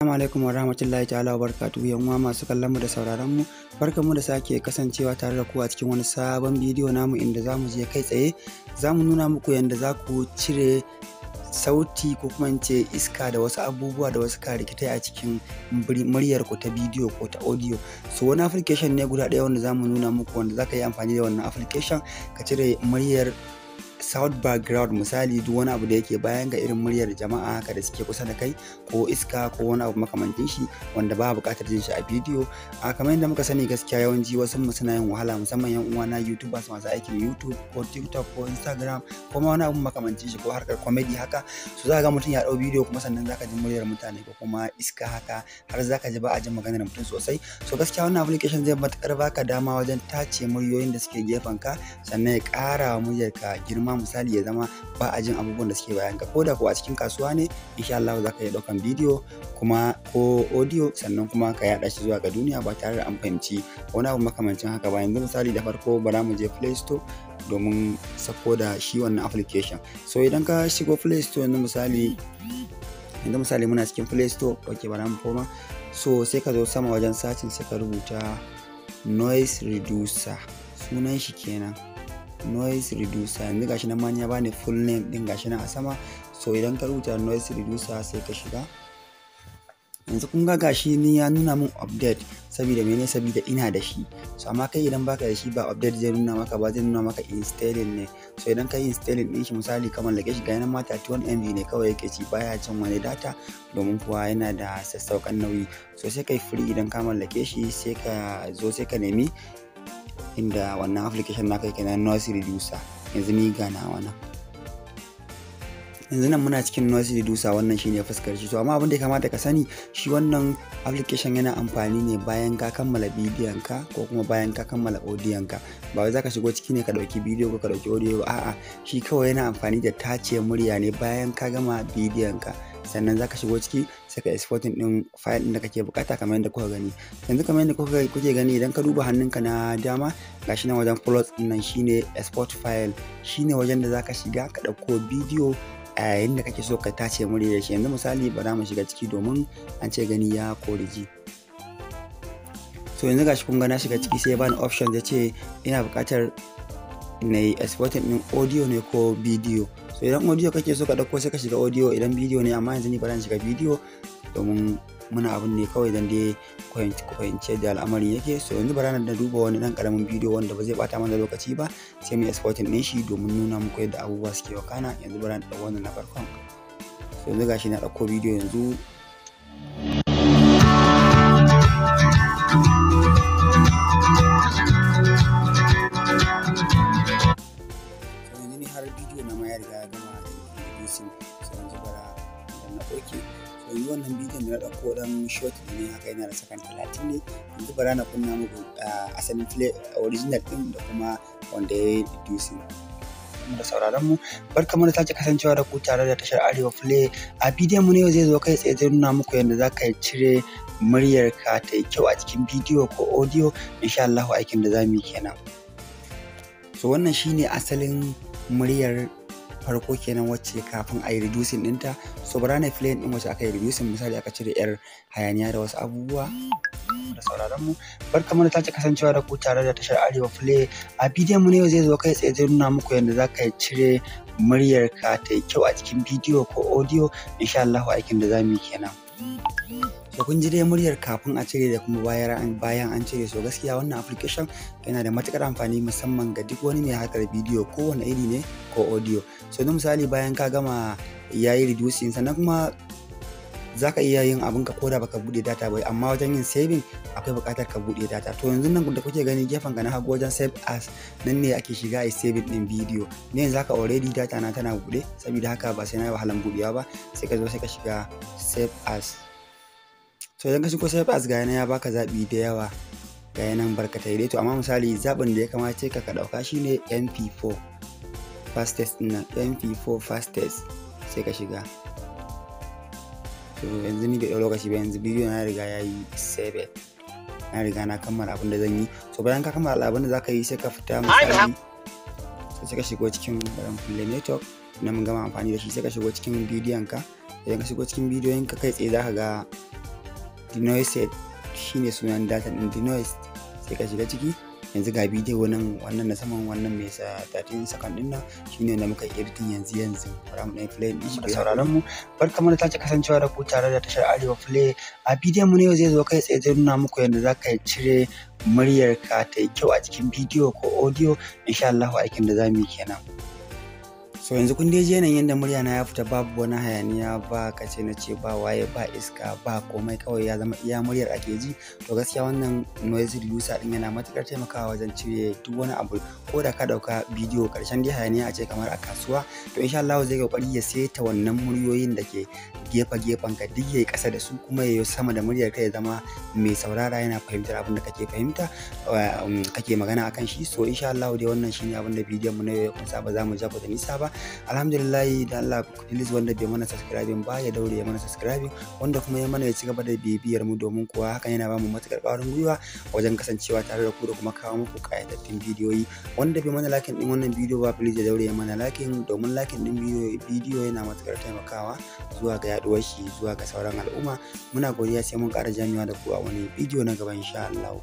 Assalamu alaikum wa rahmatullahi ta'ala wa barakatuhu yan uwa masu kallon mu da sauraron mu. Barkanmu da sake kasancewa tare da ku a cikin wani sabon bidiyo namu inda zamu je kai tsaye zamu nuna muku yanda za ku cire sauti ko kuma ce iska da wasu abubuwa da wasu karikitai a cikin muryar ku ta bidiyo ko ta audio. So wani application ne guda ɗaya wanda zamu nuna muku wanda zaka yi amfani da wannan application ka cire muryar sound background, misali duk wani abu da yake bayan ga irin muryar jama'a haka da suke kusa da kai ko iska ko wani abu makamantin shi wanda ba buƙatar jin shi a bidiyo. Kamar yadda muka sani gaskiya yawanci wasu mu suna yin wahala, musamman yan uwa na YouTubers masu aikin YouTube ko TikTok ko Instagram ko ma wani abu makamantin shi ko harkar comedy haka. So za ga mutum ya ɗau bidiyo kuma sannan zaka ji muryar mutane ko kuma iska haka har zaka ji ba a jin maganar mutum sosai. So gaskiya wannan application zai matuƙar baka dama wajen tace muryoyin da suke gefen ka, sannan ya ƙara wa muryar ka girma, misali ya zama ba a jin abubuwan da suke bayan ka. Ko da kuwa a cikin kasuwa ne insha Allah za ka iya ɗaukan bidiyo kuma ko audio sannan kuma ka yaɗa shi zuwa ga duniya ba tare da an fahimci wani abu makamancin haka ba. Yanzu misali da farko bara mu je Play Store domin sako da shi wannan application. So idan ka shigo Play Store yanzu misali muna cikin Play Store, okay, bara mu koma. So sai ka zo sama wajen searching sai ka rubuta noise reducer, sunan shi kenan, noise reducer. Yanzu gashi nan ma ya bani full name din gashi nan a sama. So idan ka rubuta noise reducer sai ka shiga. Yanzu kun ga gashi ni ya nuna min update saboda mene, saboda ina da shi. So amma kai idan baka da shi ba update zai nuna maka ba, zai nuna maka installing ne. So idan ka yi installing din shi misali ka mallake shi ga yana ma 31 MB ne kawai yake ci, baya cin wani data domin kuwa yana da sassauƙan nauyi. So sai kai free idan ka mallake shi sai ka zo sai ka nemi inda wannan application naka yake na noise reducer. Yanzu ni ga nawa nan, yanzu nan muna cikin noise reducer, wannan shine fuskar shi. So amma abin da ya kamata ka sani shi wannan application yana amfani ne bayan ka kammala bidiyon ka ko kuma bayan ka kammala audiyon ka. Ba wai zaka shigo ciki ne ka dauki bidiyo ko ka dauki audio, a'a shi kawai yana amfani da tace murya ne bayan ka gama bidiyon ka, sannan zaka shigo ciki sai ka exporting din file din da kake bukata kamar yadda kuka gani. Yanzu kamar yadda kuke gani idan ka duba hannunka na dama gashi nan wajen plus din nan shine export file, shine wajen da zaka shiga ka dauko bidiyo a yayin da kake so ka tace muryar shi. Yanzu misali ba za mu shiga ciki domin an ce gani ya kori ji. So yanzu gashi kun ga na shiga ciki sai bani option ya ce ina bukatar na yi exporting din audio ne ko bidiyo. So idan audio kake so ka dauko sai ka shiga audio, idan bidiyo ne amma yanzu ni ba zan shiga bidiyo domin muna abun ne kawai dan dai ku fahimci da al'amari yake. So yanzu bara na duba wani dan karamin bidiyo wanda ba zai bata mana lokaci ba sai mu exporting din shi domin nuna muku yadda abubuwa suke wakana. Yanzu bara na dauko wannan na farkon. So yanzu gashi na dauko bidiyo yanzu. Bidiyo na ma ya riga ya gama reducing. So yanzu bara na ɗauke. So yanzu wannan bidiyon da na ɗauko dan short ne haka, yana da sakan 30 ne. Yanzu bara na kunna muku asalin original din da kuma wanda ya yi reducing. Da sauraron mu barkamu da sake kasancewa da ku tare da tashar Arewa Play. A bidiyon mu ne yau zai zo kai tsaye zai nuna muku yadda za ka cire muryar ka ta yi kyau a cikin bidiyo ko audio. Insha Allah aikin da za mu yi kenan. So wannan shine asalin muryar farko kenan wacce kafin a yi reducing ɗinta. So bara na play ɗin wacce aka yi reducing, misali aka cire yar hayaniya da wasu abubuwa. Da sauraron mu barkamu da sake kasancewa da ku tare da tashar Arewa Play. A bidiyon mu ne yau zai zo kai tsaye zai nuna muku yadda za ka cire muryar ka ta yi kyau a cikin bidiyo ko audio. Insha Allah aikin da za mu yi kenan. So kun ji dai muryar kafin a cire da kuma bayan an cire. So gaskiya wannan application yana da matukar amfani musamman ga duk wani mai harkar bidiyo ko wani iri ne ko audio. So don misali bayan ka gama yayi reducing sannan kuma zaka iya yin abin ka koda baka bude data ba, amma wajen yin saving akwai buƙatar ka bude data. To yanzu nan da kuke gani gefen ka na hagu wajen save as, nan ne ake shiga a saving din bidiyo. Ne yanzu haka already data na tana bude saboda haka ba sai na yi wahalan budewa ba, sai ka zo sai ka shiga save as. So idan ka shigo save as ga yana ya baka zabi da yawa ga yanan barkatai dai. To amma misali zabin da ya kamata ka dauka shine MP4 fastest din, MP4 fastest sai ka shiga. So yanzu ni bai lokaci ba, yanzu bidiyo na riga yayi save, na riga na kammala abin da zan yi. So bayan ka kammala abin da zaka yi sai ka fita misali sai ka shigo cikin Play Network na mun gama amfani da shi, sai ka shigo cikin bidiyon ka. Idan ka shigo cikin bidiyoyin ka kai tsaye zaka ga denoised shine sunan data din denoised, sai ka shiga ciki. Yanzu ga bidiyo nan, wannan na saman wannan mai 13 second din nan shine da muka editing yanzu bara mu dan play din shi da sauraron mu. Barkamu da sake kasancewa da ku tare da tashar Arewa Play. A bidiyon mu ne yau zai zo kai tsaye zai nuna muku yadda zaka cire muryar ka ta yi kyau a cikin bidiyo ko audio. Insha Allah aikin da zamu yi kenan. So yanzu kun dai ji yanayin yadda murya na ya fita, babu wani hayaniya, ba kace na ce, ba waye, ba iska, ba komai, kawai ya zama iya muryar ake ji. To gaskiya wannan noise reducer din yana matukar taimakawa wajen cire duk wani abu, ko da ka dauka bidiyo karshen dai hayaniya a ce kamar a kasuwa, to insha Allah zai kokari ya seta wannan muryoyin da ke gefen ka duk yayi kasa da su, kuma yayi sama da muryar ka ya zama mai saurara yana fahimtar abin da kake fahimta, kake magana akan shi. So insha Allah dai wannan shine abin da bidiyon mu ne ya kunsa, ba za mu ja da nisa ba. Alhamdulillah da Allah, please wanda bai mana subscribing ba ya daure ya mana subscribing, wanda kuma ya mana ya ci gaba da bibiyar mu, domin kuwa hakan yana ba mu matukar ƙwarin gwiwa wajen kasancewa tare da ku da kuma kawo muku ƙayatattun bidiyoyi. Wanda bai mana like din wannan bidiyo ba, please ya daure ya mana like, domin like din bidiyo yana matukar taimakawa zuwa ga yaduwar shi zuwa ga sauran al'umma. Muna godiya, sai mun ƙara jami'a da ku a wani bidiyo na gaba insha Allah.